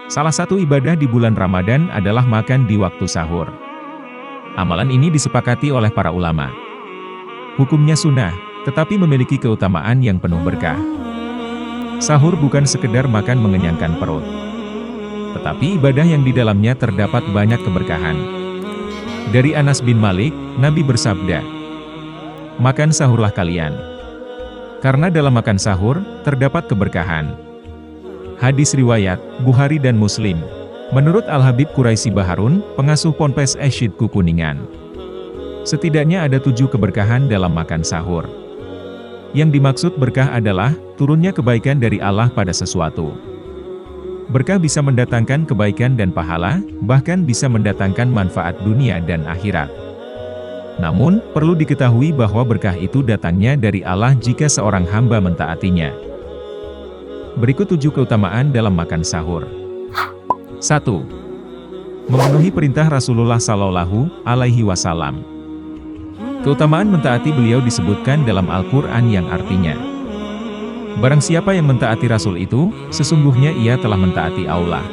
Salah satu ibadah di bulan Ramadan adalah makan di waktu sahur. Amalan ini disepakati oleh para ulama. Hukumnya sunnah, tetapi memiliki keutamaan yang penuh berkah. Sahur bukan sekedar makan mengenyangkan perut, tetapi ibadah yang di dalamnya terdapat banyak keberkahan. Dari Anas bin Malik, Nabi bersabda, "Makan sahurlah kalian, karena dalam makan sahur, terdapat keberkahan." Hadis riwayat Bukhari dan Muslim. Menurut Al-Habib Quraisy Baharun, pengasuh Ponpes Eshidku Kuningan, setidaknya ada 7 keberkahan dalam makan sahur. Yang dimaksud berkah adalah turunnya kebaikan dari Allah pada sesuatu. Berkah bisa mendatangkan kebaikan dan pahala, bahkan bisa mendatangkan manfaat dunia dan akhirat. Namun, perlu diketahui bahwa berkah itu datangnya dari Allah jika seorang hamba mentaatinya. Berikut 7 keutamaan dalam makan sahur. 1. Memenuhi perintah Rasulullah Shallallahu Alaihi Wasallam. Keutamaan mentaati beliau disebutkan dalam Al-Quran yang artinya, barang siapa yang mentaati Rasul itu, sesungguhnya ia telah mentaati Allah.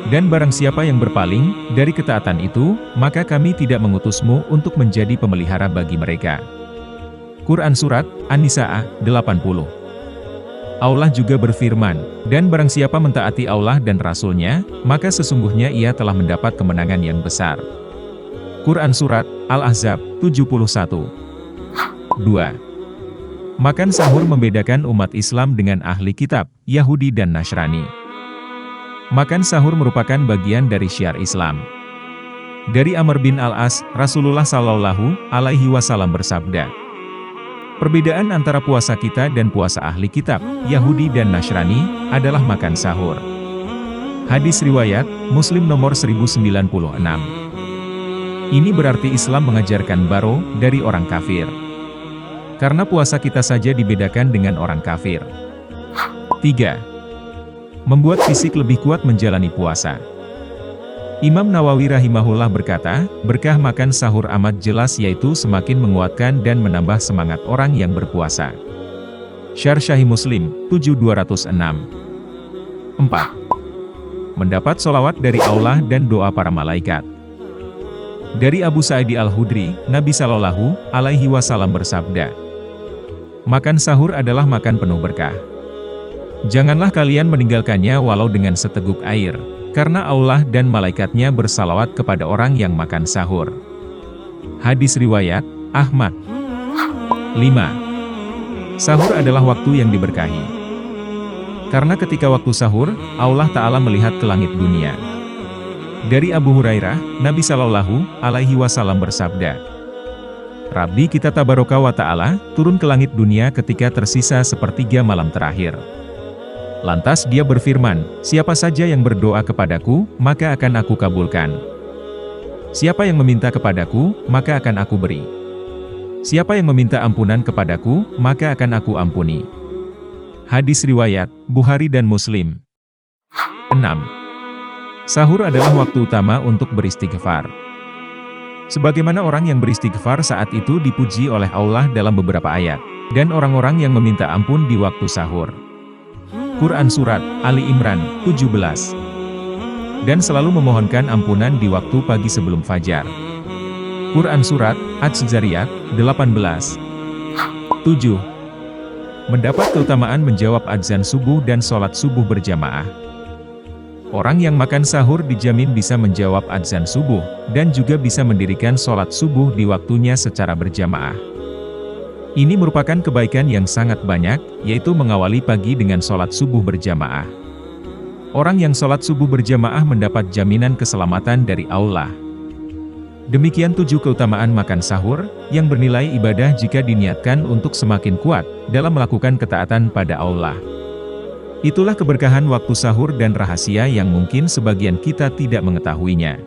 Dan barang siapa yang berpaling dari ketaatan itu, maka kami tidak mengutusmu untuk menjadi pemelihara bagi mereka. Quran Surat An-Nisa 80. Allah juga berfirman, dan barang siapa mentaati Allah dan Rasul-Nya, maka sesungguhnya ia telah mendapat kemenangan yang besar. Quran Surat Al-Ahzab 71. 2. Makan sahur membedakan umat Islam dengan ahli kitab, Yahudi dan Nasrani. Makan sahur merupakan bagian dari syiar Islam. Dari Amr bin Al-As, Rasulullah Shallallahu Alaihi Wasallam bersabda, perbedaan antara puasa kita dan puasa ahli kitab, Yahudi dan Nasrani, adalah makan sahur. Hadis riwayat Muslim nomor 1096. Ini berarti Islam mengajarkan baro dari orang kafir. Karena puasa kita saja dibedakan dengan orang kafir. 3. Membuat fisik lebih kuat menjalani puasa. Imam Nawawi rahimahullah berkata, berkah makan sahur amat jelas yaitu semakin menguatkan dan menambah semangat orang yang berpuasa. Syarh Sahih Muslim, 7206. 4. Mendapat sholawat dari Allah dan doa para malaikat. Dari Abu Sa'id Al-Khudri, Nabi Shallallahu Alaihi Wasallam bersabda, makan sahur adalah makan penuh berkah. Janganlah kalian meninggalkannya walau dengan seteguk air, karena Allah dan malaikatnya bersalawat kepada orang yang makan sahur. Hadis riwayat Ahmad. 5. Sahur adalah waktu yang diberkahi. Karena ketika waktu sahur, Allah Ta'ala melihat ke langit dunia. Dari Abu Hurairah, Nabi Shallallahu Alaihi Wasallam bersabda, Rabbi kita Tabaraka wa Ta'ala turun ke langit dunia ketika tersisa sepertiga malam terakhir. Lantas dia berfirman, siapa saja yang berdoa kepadaku, maka akan aku kabulkan. Siapa yang meminta kepadaku, maka akan aku beri. Siapa yang meminta ampunan kepadaku, maka akan aku ampuni. Hadis riwayat Bukhari dan Muslim. 6. Sahur adalah waktu utama untuk beristighfar. Sebagaimana orang yang beristighfar saat itu dipuji oleh Allah dalam beberapa ayat, dan orang-orang yang meminta ampun di waktu sahur. Quran Surat Ali Imran 17. Dan selalu memohonkan ampunan di waktu pagi sebelum fajar. Quran Surat Az-Zariyat 18. 7. Mendapat keutamaan menjawab adzan subuh dan sholat subuh berjamaah. Orang yang makan sahur dijamin bisa menjawab adzan subuh, dan juga bisa mendirikan sholat subuh di waktunya secara berjamaah. Ini merupakan kebaikan yang sangat banyak, yaitu mengawali pagi dengan sholat subuh berjamaah. Orang yang sholat subuh berjamaah mendapat jaminan keselamatan dari Allah. Demikian 7 keutamaan makan sahur, yang bernilai ibadah jika diniatkan untuk semakin kuat, dalam melakukan ketaatan pada Allah. Itulah keberkahan waktu sahur dan rahasia yang mungkin sebagian kita tidak mengetahuinya.